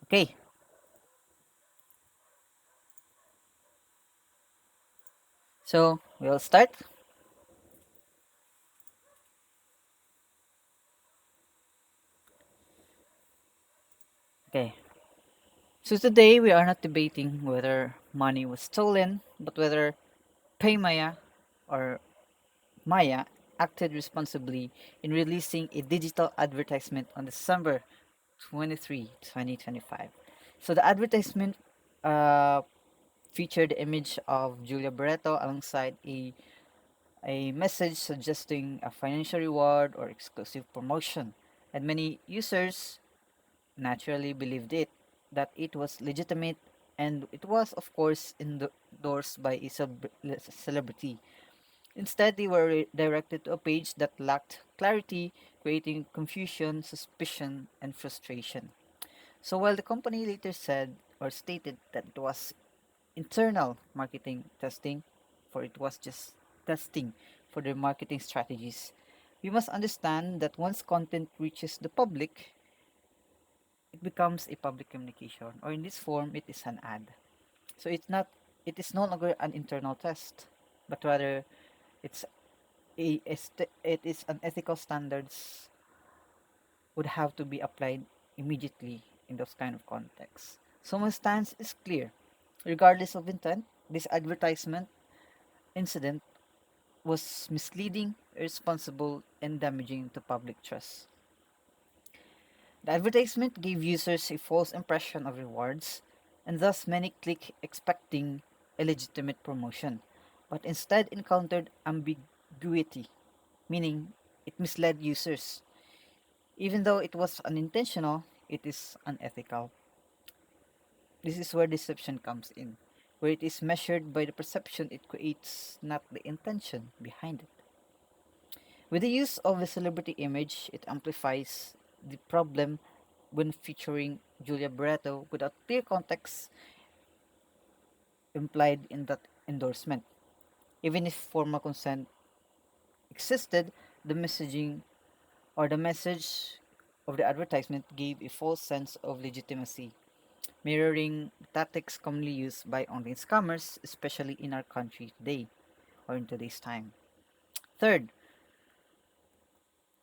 Okay, so we'll start. Okay, so today we are not debating whether money was stolen, but whether Paymaya or Maya acted responsibly in releasing a digital advertisement on December 23, 2025. So the advertisement uh, featured the image of Julia Barreto alongside a message suggesting a financial reward or exclusive promotion. And many users naturally believed that it was legitimate, and it was of course endorsed by a celebrity. Instead, they were directed to a page that lacked clarity, creating confusion, suspicion, and frustration. So while the company later said or stated that it was internal marketing testing, for it was just testing for their marketing strategies, we must understand that once content reaches the public, it becomes a public communication, or in this form it is an ad. So it is no longer an internal test, but rather it's it is an ethical standards would have to be applied immediately in those kind of contexts. So my stance is clear. Regardless of intent, this advertisement incident was misleading, irresponsible, and damaging to public trust. The advertisement gave users a false impression of rewards, and thus many click expecting a legitimate promotion, but instead encountered ambiguity, meaning it misled users. Even though it was unintentional, it is unethical. This is where deception comes in, where it is measured by the perception it creates, not the intention behind it. With the use of a celebrity image, it amplifies the problem when featuring Julia Barreto without clear context implied in that endorsement. Even if formal consent existed, the messaging or the message of the advertisement gave a false sense of legitimacy, mirroring tactics commonly used by online scammers, especially in our country today or in today's time. Third,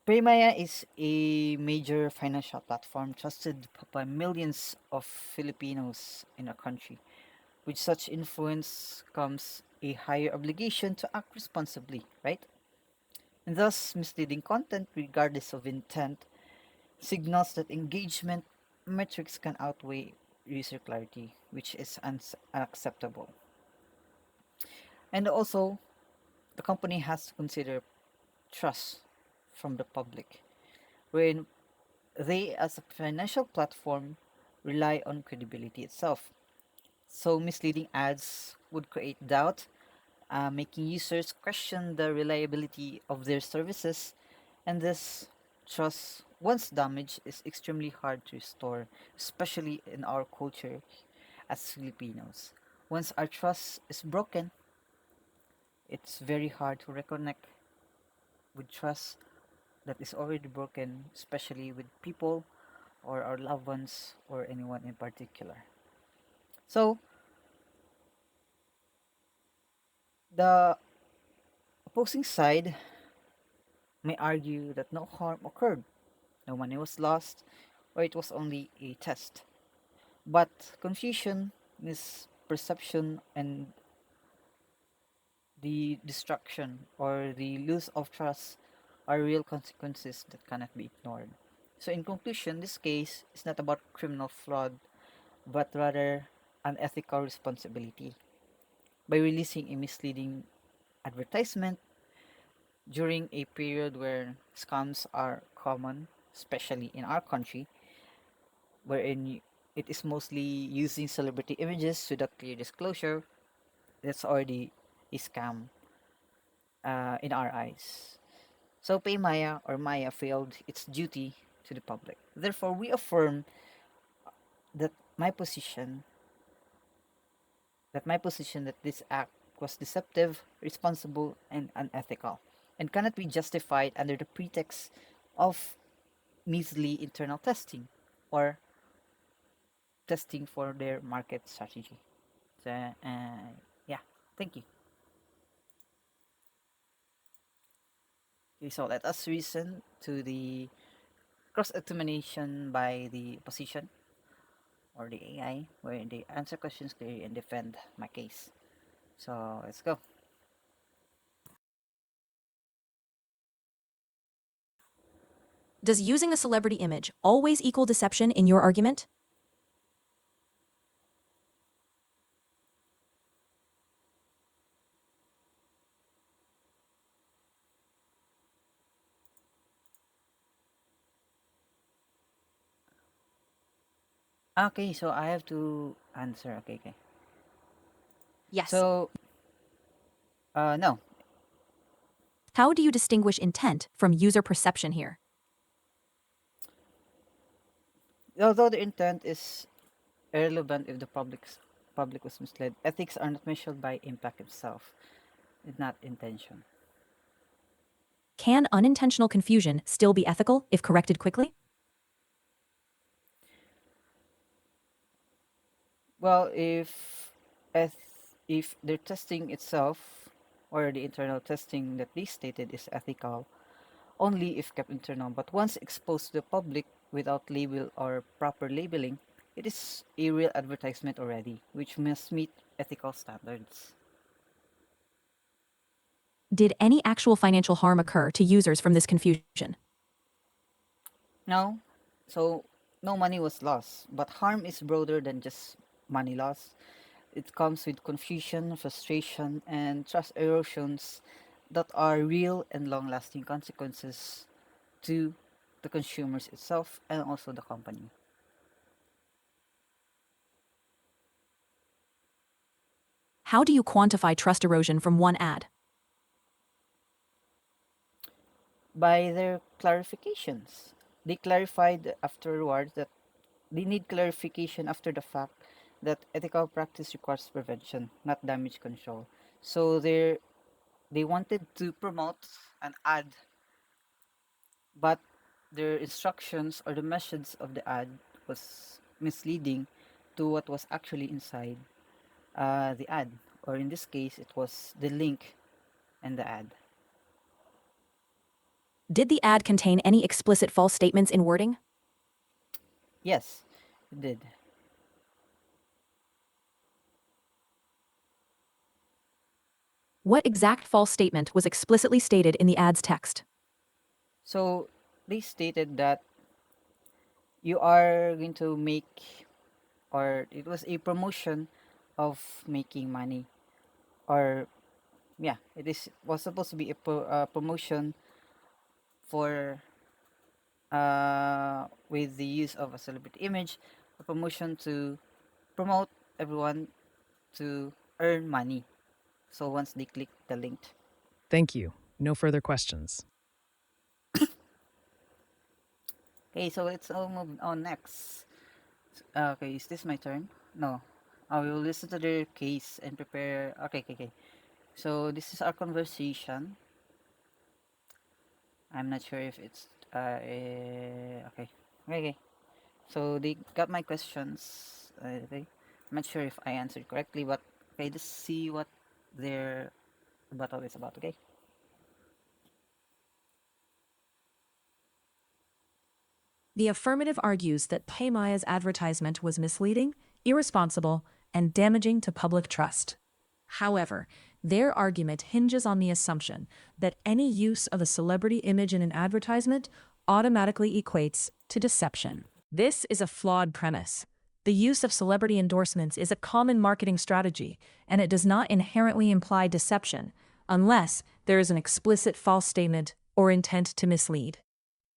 Paymaya is a major financial platform trusted by millions of Filipinos in our country. With such influence comes a higher obligation to act responsibly, right? And thus, misleading content, regardless of intent, signals that engagement metrics can outweigh user clarity, which is unacceptable. And also, the company has to consider trust from the public, wherein they, as a financial platform, rely on credibility itself. So, misleading ads would create doubt, making users question the reliability of their services, and this trust, once damaged, is extremely hard to restore, especially in our culture as Filipinos. Once our trust is broken, it's very hard to reconnect with trust that is already broken, especially with people or our loved ones or anyone in particular. So, the opposing side may argue that no harm occurred, no money was lost, or it was only a test. But confusion, misperception, and the destruction or the loss of trust are real consequences that cannot be ignored. So, in conclusion, this case is not about criminal fraud, but rather an ethical responsibility. By releasing a misleading advertisement during a period where scams are common, especially in our country, wherein it is mostly using celebrity images without clear disclosure, that's already a scam in our eyes. So Paymaya or Maya failed its duty to the public. Therefore, we affirm that my position that this act was deceptive, responsible, and unethical, and cannot be justified under the pretext of measly internal testing or testing for their market strategy. So, yeah, thank you. Okay, so let us listen to the cross-examination by the opposition or the AI, where they answer questions clearly and defend my case. So let's go. Does using a celebrity image always equal deception in your argument? Okay, so I have to answer. Okay, okay. Yes. So, no. How do you distinguish intent from user perception here? Although the intent is irrelevant if the public was misled, ethics are not measured by impact itself. It's not intention. Can unintentional confusion still be ethical if corrected quickly? Well, if the testing itself or the internal testing that they stated is ethical, only if kept internal, but once exposed to the public without label or proper labeling, it is a real advertisement already, which must meet ethical standards. Did any actual financial harm occur to users from this confusion? No, so no money was lost, but harm is broader than just money loss. It comes with confusion, frustration, and trust erosions that are real and long lasting consequences to the consumers itself and also the company. How do you quantify trust erosion from one ad? By their clarifications, they clarified afterwards that they need clarification after the fact that ethical practice requires prevention, not damage control. So they wanted to promote an ad, but their instructions or the message of the ad was misleading to what was actually inside the ad, or in this case, it was the link and the ad. Did the ad contain any explicit false statements in wording? Yes, it did. What exact false statement was explicitly stated in the ad's text? So they stated that you are going to make, or it was a promotion of making money, or yeah, it is was supposed to be a promotion for with the use of a celebrity image, a promotion to promote everyone to earn money. So once they click the link. Thank you. No further questions. Okay, so let's all move on next. Okay, is this my turn? No. I will listen to their case and prepare. Okay, okay, okay. So this is our conversation. I'm not sure if it's okay. Okay, okay. So they got my questions. Okay. I'm not sure if I answered correctly, but okay, let's see what their battle is about. Okay. The affirmative argues that Paymaya's advertisement was misleading, irresponsible, and damaging to public trust. However, their argument hinges on the assumption that any use of a celebrity image in an advertisement automatically equates to deception. This is a flawed premise. The use of celebrity endorsements is a common marketing strategy, and it does not inherently imply deception unless there is an explicit false statement or intent to mislead.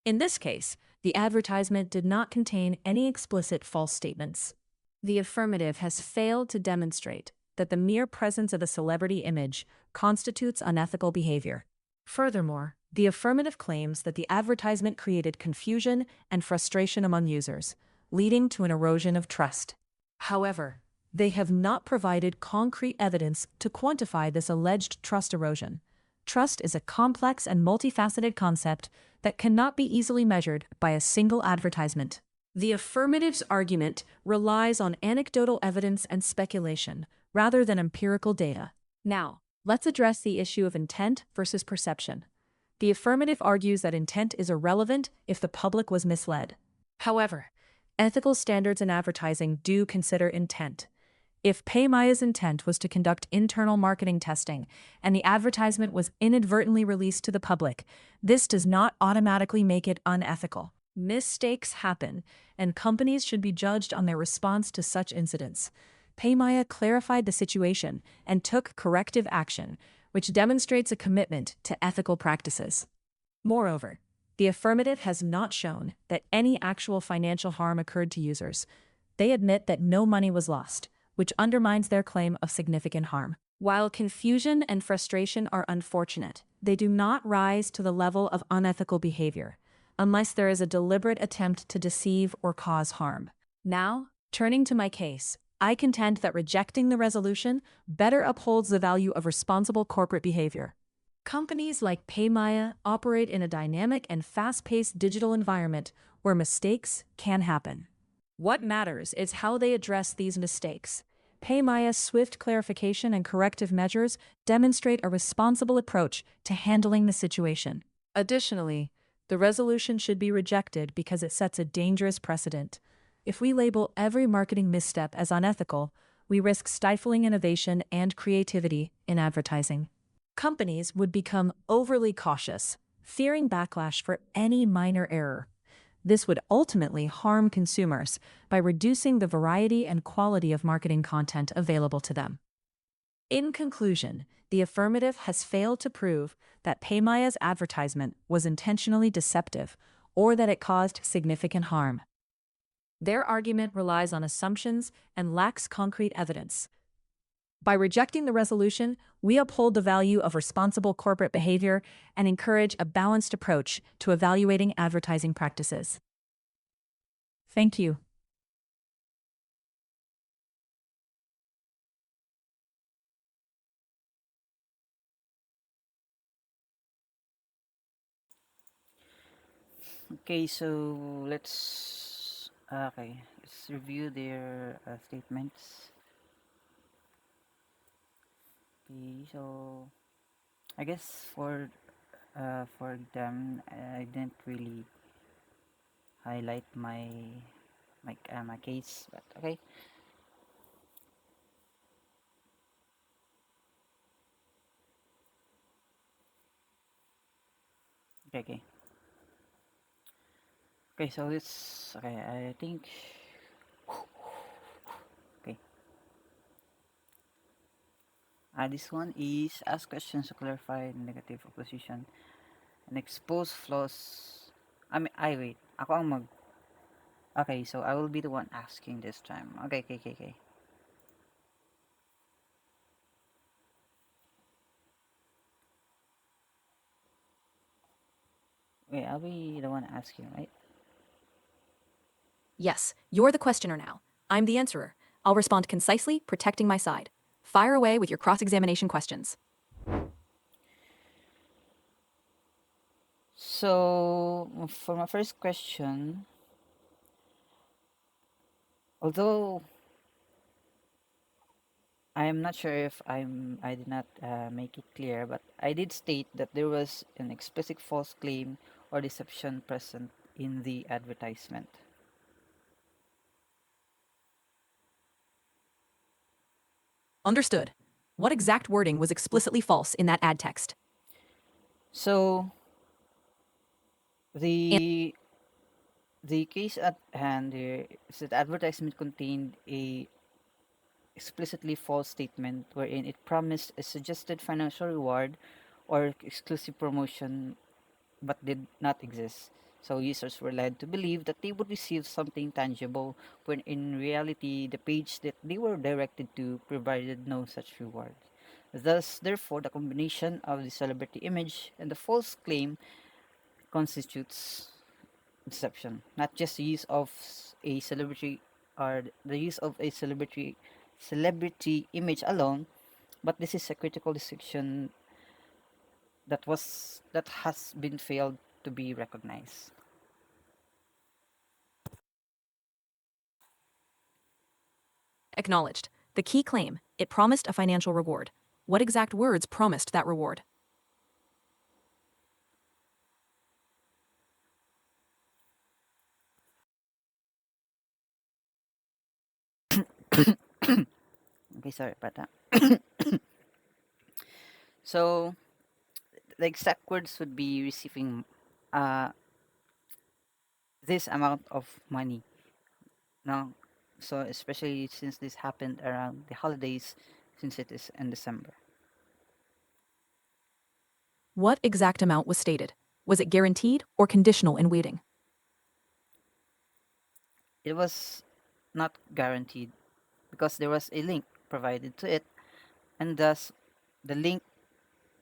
In this case, the advertisement did not contain any explicit false statements. The affirmative has failed to demonstrate that the mere presence of a celebrity image constitutes unethical behavior. Furthermore, the affirmative claims that the advertisement created confusion and frustration among users, leading to an erosion of trust. However, they have not provided concrete evidence to quantify this alleged trust erosion. Trust is a complex and multifaceted concept that cannot be easily measured by a single advertisement. The affirmative's argument relies on anecdotal evidence and speculation rather than empirical data. Now, let's address the issue of intent versus perception. The affirmative argues that intent is irrelevant if the public was misled. However, ethical standards in advertising do consider intent. If PayMaya's intent was to conduct internal marketing testing and the advertisement was inadvertently released to the public, this does not automatically make it unethical. Mistakes happen, and companies should be judged on their response to such incidents. PayMaya clarified the situation and took corrective action, which demonstrates a commitment to ethical practices. Moreover, the affirmative has not shown that any actual financial harm occurred to users. They admit that no money was lost, which undermines their claim of significant harm. While confusion and frustration are unfortunate, they do not rise to the level of unethical behavior, unless there is a deliberate attempt to deceive or cause harm. Now, turning to my case, I contend that rejecting the resolution better upholds the value of responsible corporate behavior. Companies like PayMaya operate in a dynamic and fast-paced digital environment where mistakes can happen. What matters is how they address these mistakes. PayMaya's swift clarification and corrective measures demonstrate a responsible approach to handling the situation. Additionally, the resolution should be rejected because it sets a dangerous precedent. If we label every marketing misstep as unethical, we risk stifling innovation and creativity in advertising. Companies would become overly cautious, fearing backlash for any minor error. This would ultimately harm consumers by reducing the variety and quality of marketing content available to them. In conclusion, the affirmative has failed to prove that PayMaya's advertisement was intentionally deceptive or that it caused significant harm. Their argument relies on assumptions and lacks concrete evidence. By rejecting the resolution, we uphold the value of responsible corporate behavior and encourage a balanced approach to evaluating advertising practices. Thank you. Okay, so let's review their statements. Okay, so I guess for them, I didn't really highlight my case, but okay. Okay, okay. Okay, so let's okay. I think okay. This one is ask questions to clarify negative opposition and expose flaws. I wait. Ako ang mag. Okay, so I will be the one asking this time. Okay, okay, okay, okay. Wait, I'll be the one asking, right? Yes, you're the questioner now. I'm the answerer. I'll respond concisely, protecting my side. Fire away with your cross-examination questions. So for my first question, although I am not sure if I did not make it clear, but I did state that there was an explicit false claim or deception present in the advertisement. Understood. What exact wording was explicitly false in that ad text? So the the case at hand here is that advertisement contained a explicitly false statement wherein it promised a suggested financial reward or exclusive promotion but did not exist. So users were led to believe that they would receive something tangible when in reality the page that they were directed to provided no such reward. Thus, therefore, the combination of the celebrity image and the false claim constitutes deception, not just the use of a celebrity or the use of a celebrity image alone, but this is a critical distinction that has been failed to be recognized. Acknowledged. The key claim, it promised a financial reward. What exact words promised that reward? Okay, sorry about that. So the exact words would be receiving uh, this amount of money. Now, so especially since this happened around the holidays, since it is in December. What exact amount was stated? Was it guaranteed or conditional in waiting? It was not guaranteed because there was a link provided to it, and thus the link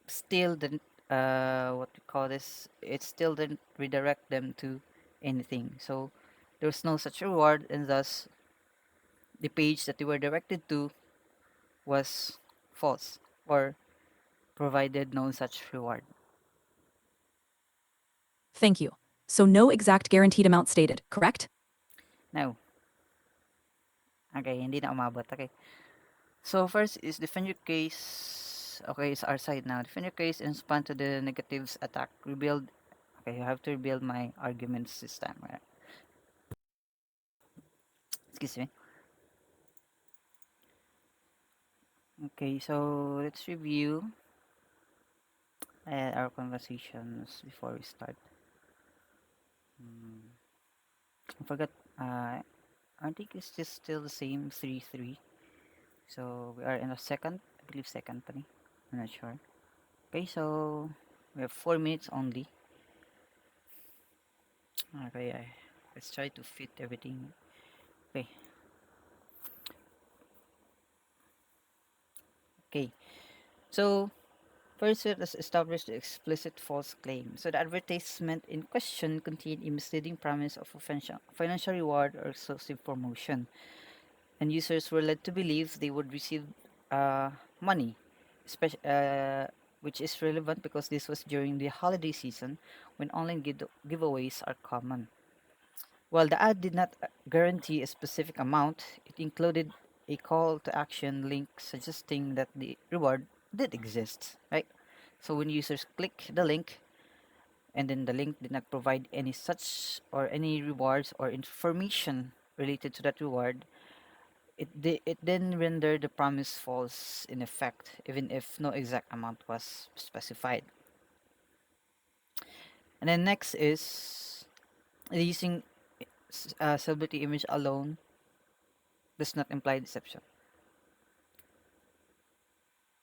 still didn't what we call this, it still didn't redirect them to anything. So there was no such reward, and thus the page that they were directed to was false or provided no such reward. Thank you. So no exact guaranteed amount stated, correct? Now, okay, hindi na umabot. Okay. So first is defend your case. Okay, it's our side now. Defend your case and respond to the negatives attack. Rebuild. Okay, you have to rebuild my arguments this time. Right? Excuse me. Okay, so let's review our conversations before we start. I forgot. I think it's just still the same 3-3. So we are in the second, I believe second pa ni. I'm not sure. Okay, so we have 4 minutes only. Okay, let's try to fit everything. Okay, okay. So first, let us establish the explicit false claim. So the advertisement in question contained a misleading promise of a financial reward or exclusive promotion, and users were led to believe they would receive money, especially, which is relevant because this was during the holiday season when online giveaways are common. While the ad did not guarantee a specific amount, it included a call to action link suggesting that the reward did exist, right? So when users click the link and then the link did not provide any such or any rewards or information related to that reward, it then rendered the promise false in effect, even if no exact amount was specified. And then next is using celebrity image alone does not imply deception.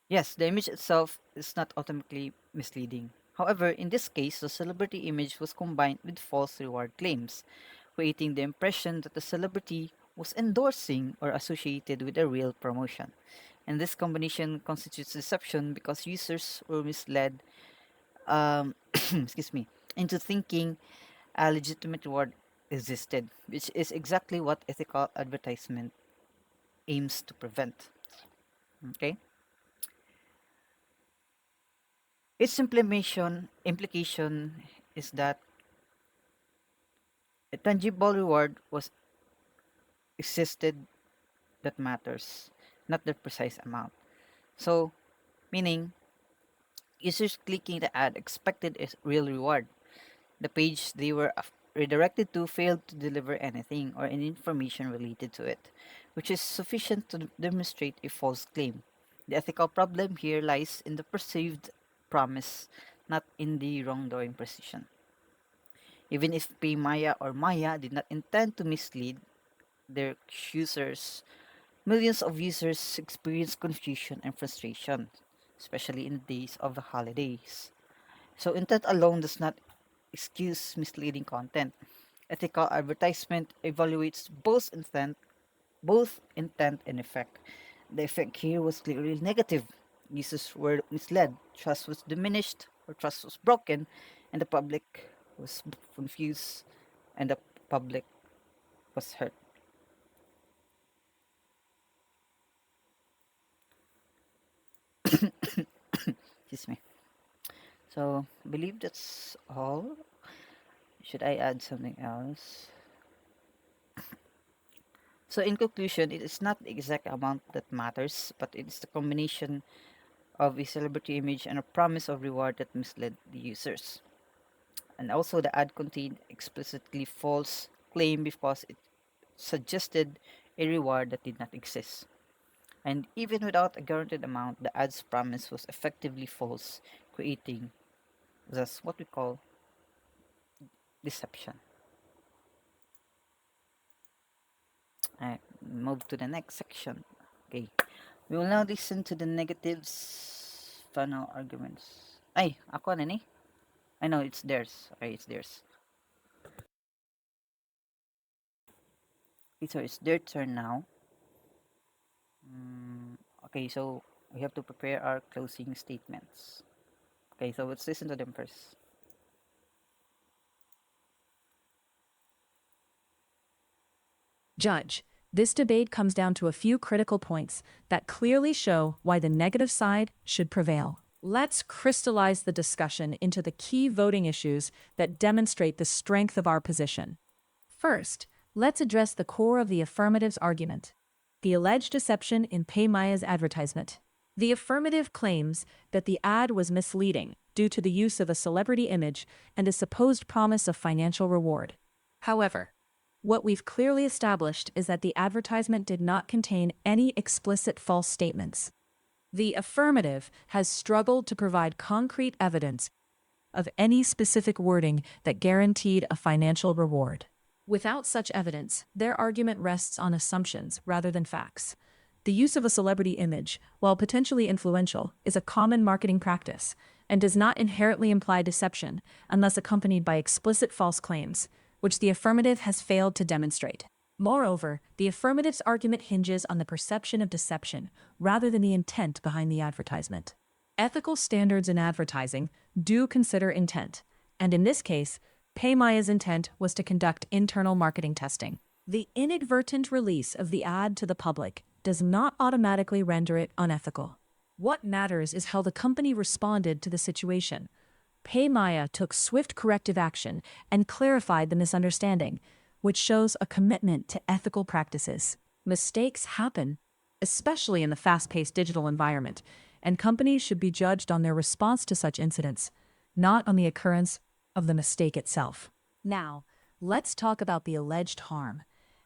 Yes, the image itself is not automatically misleading. However, in this case, the celebrity image was combined with false reward claims, creating the impression that the celebrity was endorsing or associated with a real promotion. And this combination constitutes deception because users were misled, excuse me, into thinking a legitimate reward existed, which is exactly what ethical advertisement aims to prevent. Okay? Its implication is that a tangible reward was existed that matters, not the precise amount. So, meaning users clicking the ad expected a real reward. The page they were redirected to failed to deliver anything or any information related to it, which is sufficient to demonstrate a false claim. The ethical problem here lies in the perceived promise, not in the wrongdoing precision. Even if Paymaya or Maya did not intend to mislead their users, millions of users experience confusion and frustration, especially in the days of the holidays. So intent alone does not excuse misleading content. Ethical advertisement evaluates both intent and effect. The effect here was clearly negative. Users were misled, trust was diminished or trust was broken, and the public was confused and the public was hurt. Excuse me. So, I believe that's all. Should I add something else? So in conclusion, it is not the exact amount that matters, but it is the combination of a celebrity image and a promise of reward that misled the users. And also the ad contained explicitly false claim because it suggested a reward that did not exist. And even without a guaranteed amount, the ad's promise was effectively false, creating thus what we call deception. Move to the next section. Okay, we will now listen to the negatives, final arguments. Ay, ako na ni? I know it's theirs. Okay, it's theirs. Okay, so it's their turn now. Okay, so we have to prepare our closing statements. Okay, so let's listen to them first. Judge, this debate comes down to a few critical points that clearly show why the negative side should prevail. Let's crystallize the discussion into the key voting issues that demonstrate the strength of our position. First, let's address the core of the affirmative's argument, the alleged deception in PayMaya's advertisement. The affirmative claims that the ad was misleading due to the use of a celebrity image and a supposed promise of financial reward. However, what we've clearly established is that the advertisement did not contain any explicit false statements. The affirmative has struggled to provide concrete evidence of any specific wording that guaranteed a financial reward. Without such evidence, their argument rests on assumptions rather than facts. The use of a celebrity image, while potentially influential, is a common marketing practice and does not inherently imply deception unless accompanied by explicit false claims, which the affirmative has failed to demonstrate. Moreover, the affirmative's argument hinges on the perception of deception rather than the intent behind the advertisement. Ethical standards in advertising do consider intent, and in this case, PayMaya's intent was to conduct internal marketing testing. The inadvertent release of the ad to the public does not automatically render it unethical. What matters is how the company responded to the situation. PayMaya took swift corrective action and clarified the misunderstanding, which shows a commitment to ethical practices. Mistakes happen, especially in the fast-paced digital environment, and companies should be judged on their response to such incidents, not on the occurrence of the mistake itself. Now, let's talk about the alleged harm.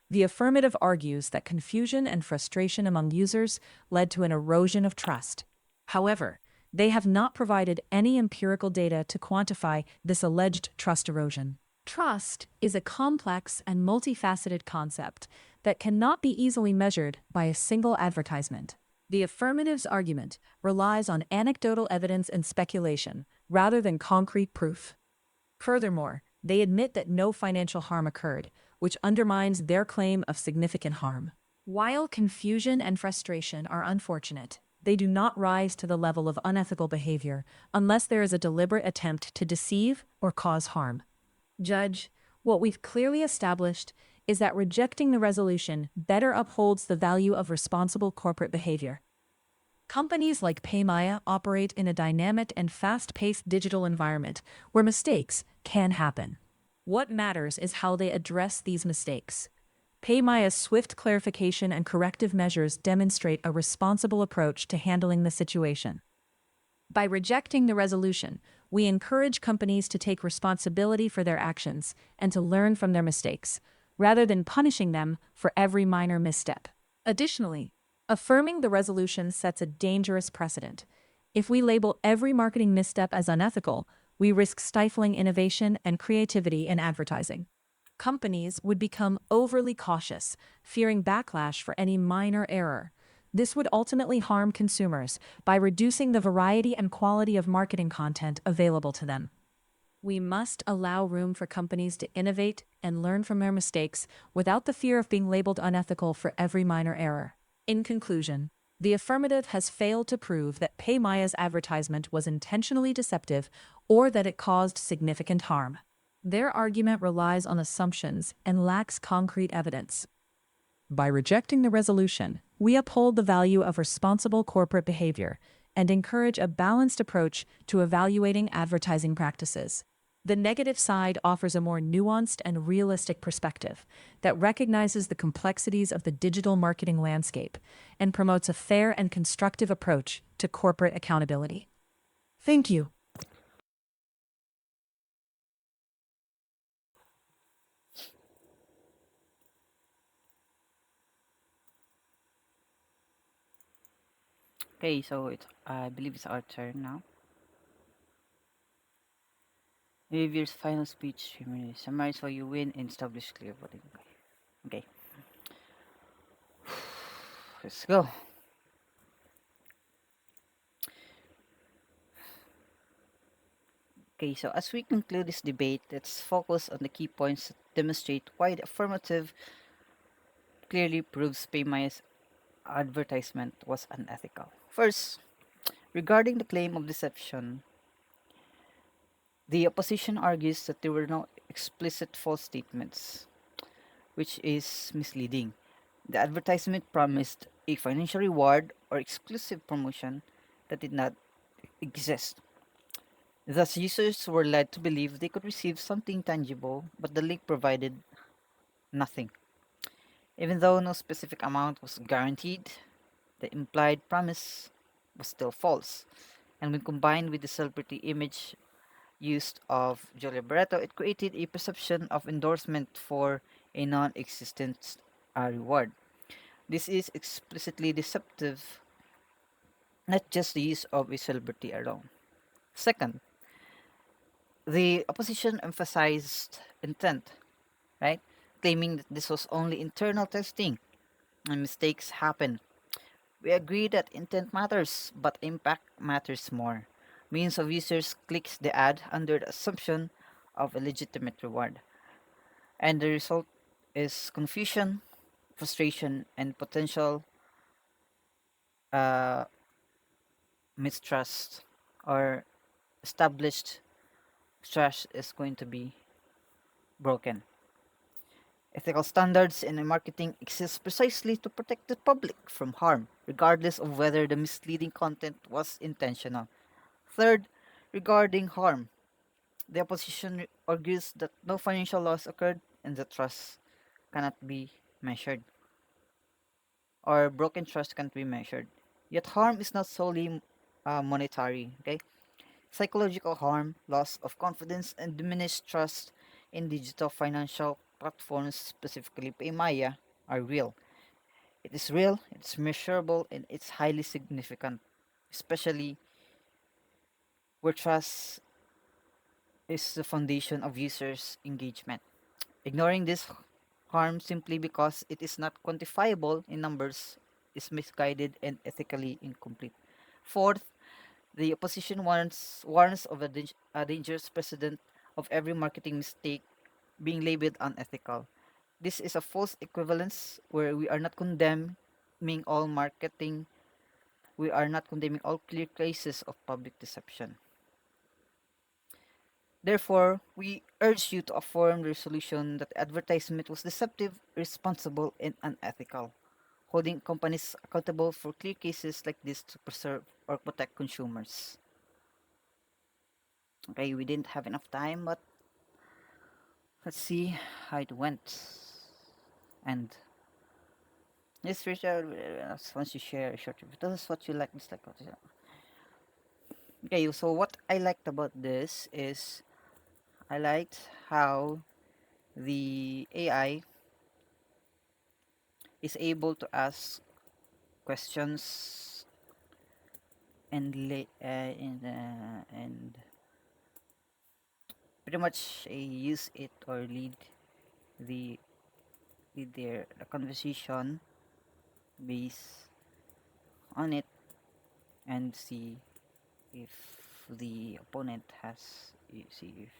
The affirmative argues that confusion and frustration among users led to an erosion of trust. However, they have not provided any empirical data to quantify this alleged trust erosion. Trust is a complex and multifaceted concept that cannot be easily measured by a single advertisement. The affirmative's argument relies on anecdotal evidence and speculation rather than concrete proof. Furthermore, they admit that no financial harm occurred, which undermines their claim of significant harm. While confusion and frustration are unfortunate, they do not rise to the level of unethical behavior unless there is a deliberate attempt to deceive or cause harm. Judge, what we've clearly established is that rejecting the resolution better upholds the value of responsible corporate behavior. Companies like PayMaya operate in a dynamic and fast-paced digital environment where mistakes can happen. What matters is how they address these mistakes. PayMaya's swift clarification and corrective measures demonstrate a responsible approach to handling the situation. By rejecting the resolution, we encourage companies to take responsibility for their actions and to learn from their mistakes, rather than punishing them for every minor misstep. Additionally, affirming the resolution sets a dangerous precedent. If we label every marketing misstep as unethical, we risk stifling innovation and creativity in advertising. Companies would become overly cautious, fearing backlash for any minor error. This would ultimately harm consumers by reducing the variety and quality of marketing content available to them. We must allow room for companies to innovate and learn from their mistakes without the fear of being labeled unethical for every minor error. In conclusion, the affirmative has failed to prove that PayMaya's advertisement was intentionally deceptive or that it caused significant harm. Their argument relies on assumptions and lacks concrete evidence. By rejecting the resolution, we uphold the value of responsible corporate behavior and encourage a balanced approach to evaluating advertising practices. The negative side offers a more nuanced and realistic perspective that recognizes the complexities of the digital marketing landscape and promotes a fair and constructive approach to corporate accountability. Thank you. Okay, so I believe it's our turn now. Behavior's final speech. Summarize why you win and establish clear voting. Okay, let's go. Okay, so as we conclude this debate, let's focus on the key points that demonstrate why the affirmative clearly proves Paymaya's advertisement was unethical. First, regarding the claim of deception, the opposition argues that there were no explicit false statements, which is misleading. The advertisement promised a financial reward or exclusive promotion that did not exist. Thus, users were led to believe they could receive something tangible, but the link provided nothing. Even though no specific amount was guaranteed, the implied promise was still false. And when combined with the celebrity image used of Julia Barreto, it created a perception of endorsement for a non existent reward. This is explicitly deceptive, not just the use of a celebrity alone. Second, the opposition emphasized intent, right? Claiming that this was only internal testing and mistakes happen. We agree that intent matters, but impact matters more. Millions of users clicks the ad under the assumption of a legitimate reward, and the result is confusion, frustration, and potential uh, mistrust or established trust is going to be broken. Ethical standards in marketing exist precisely to protect the public from harm, regardless of whether the misleading content was intentional. Third, regarding harm, the opposition argues that no financial loss occurred and the trust cannot be measured, or broken trust can't be measured. Yet harm is not solely monetary. Okay, psychological harm, loss of confidence, and diminished trust in digital financial platforms, specifically Paymaya, are real. It is real, it's measurable, and it's highly significant, especially where trust is the foundation of users' engagement. Ignoring this harm simply because it is not quantifiable in numbers is misguided and ethically incomplete. Fourth, the opposition warns of a dangerous precedent of every marketing mistake being labeled unethical. This is a false equivalence where we are not condemning all marketing, we are not condemning all clear cases of public deception. Therefore, we urge you to affirm the resolution that advertisement was deceptive, irresponsible, and unethical, holding companies accountable for clear cases like this to preserve or protect consumers. Okay, we didn't have enough time, but let's see how it went. And this Richard, once you share a short review, tell us what you like, dislike. What you... Okay, so what I liked about this is I liked how the AI is able to ask questions and pretty much use it or the lead their conversation based on it and see if the opponent has see if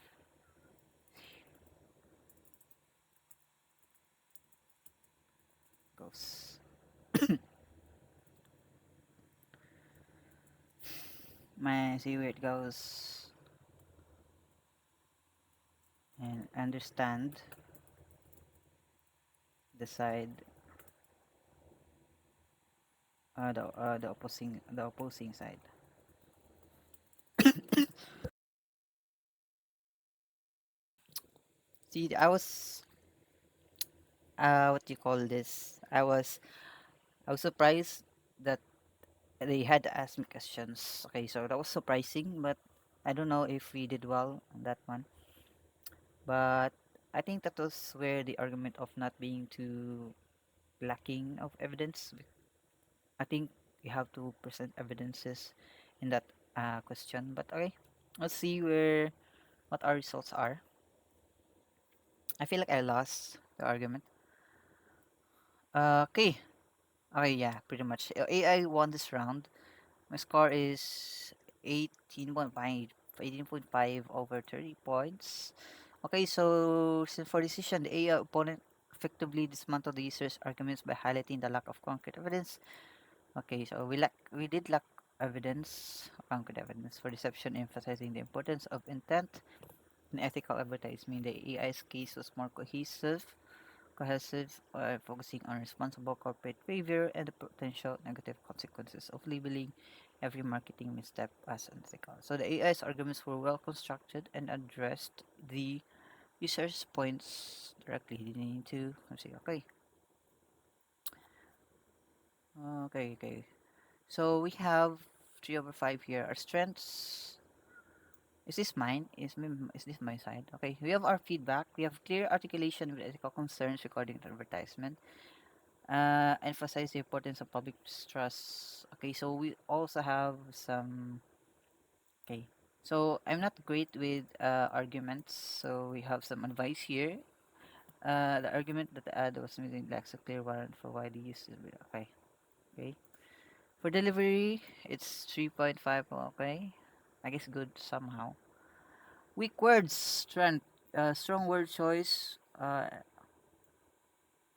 goes may see where it goes and understand the side the opposing side. See, what do you call this? I was surprised that they had to ask me questions. Okay, so that was surprising, but I don't know if we did well on that one. But I think that was where the argument of not being too lacking of evidence. I think we have to present evidences in that question. But okay, let's see where what our results are. I feel like I lost the argument. Okay, okay, yeah, pretty much. AI won this round. My score is 18.5, 18.5 over 30 points. Okay, so since for decision, the AI opponent effectively dismantled the user's arguments by highlighting the lack of concrete evidence. Okay, so we did lack evidence, concrete evidence for deception, emphasizing the importance of intent in ethical advertising. The AI's case was more cohesive, focusing on responsible corporate behavior and the potential negative consequences of labeling every marketing misstep as unethical. So the AI's arguments were well constructed and addressed the user's points directly. He didn't need to. Let's see. Okay. Okay. So we have 3/5 here. Our strengths. Is this mine? Is this my side? Okay. We have our feedback. We have clear articulation with ethical concerns regarding the advertisement. Emphasize the importance of public trust. Okay, so we also have some. Okay, so I'm not great with arguments, so we have some advice here. The argument that the ad was missing lacks a clear warrant for why the use is. Okay. For delivery, it's 3.5. Okay, I guess good somehow. Weak words, strong word choice.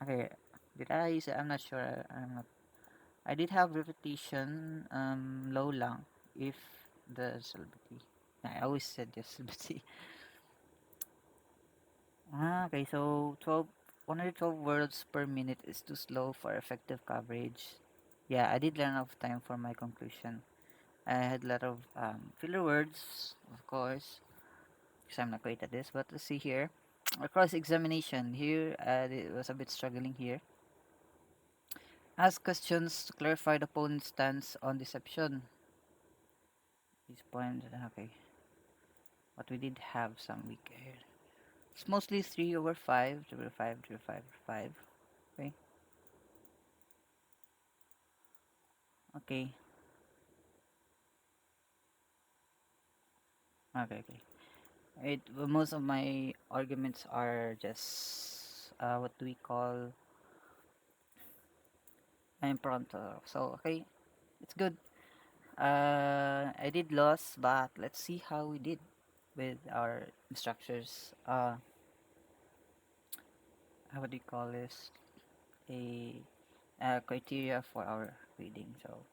Okay, did I use it? I'm not sure. I'm not. I did have repetition, low lang, if the celebrity. I always said yes, celebrity. Okay, so 112 words per minute is too slow for effective coverage. Yeah, I did run out of time for my conclusion. I had a lot of filler words, of course, because I'm not great at this. But let's see here. Cross examination here, it was a bit struggling here. Ask questions to clarify the opponent's stance on deception. These points, okay. But we did have some weak air. It's mostly 3/5, 3/5, 3/5, 5. Okay. Okay. Okay. Most of my arguments are just what do we call impromptu. So okay, it's good. I did lose, but let's see how we did with our instructors. How do you call this? A criteria for our reading. So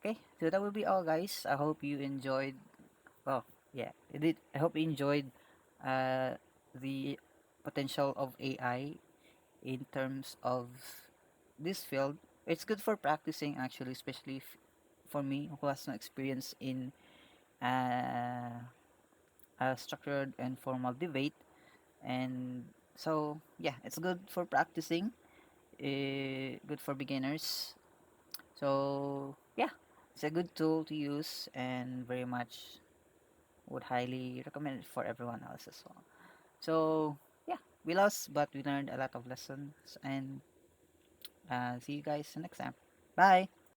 okay, so that will be all, guys. I hope you enjoyed. Well, yeah, it did. I hope you enjoyed the potential of AI in terms of this field. It's good for practicing, actually, especially for me who has no experience in uh, a structured and formal debate. And so, yeah, it's good for practicing. Good for beginners. So, yeah, it's a good tool to use and very much would highly recommend it for everyone else as well. So, yeah, we lost, but we learned a lot of lessons. And see you guys next time. Bye.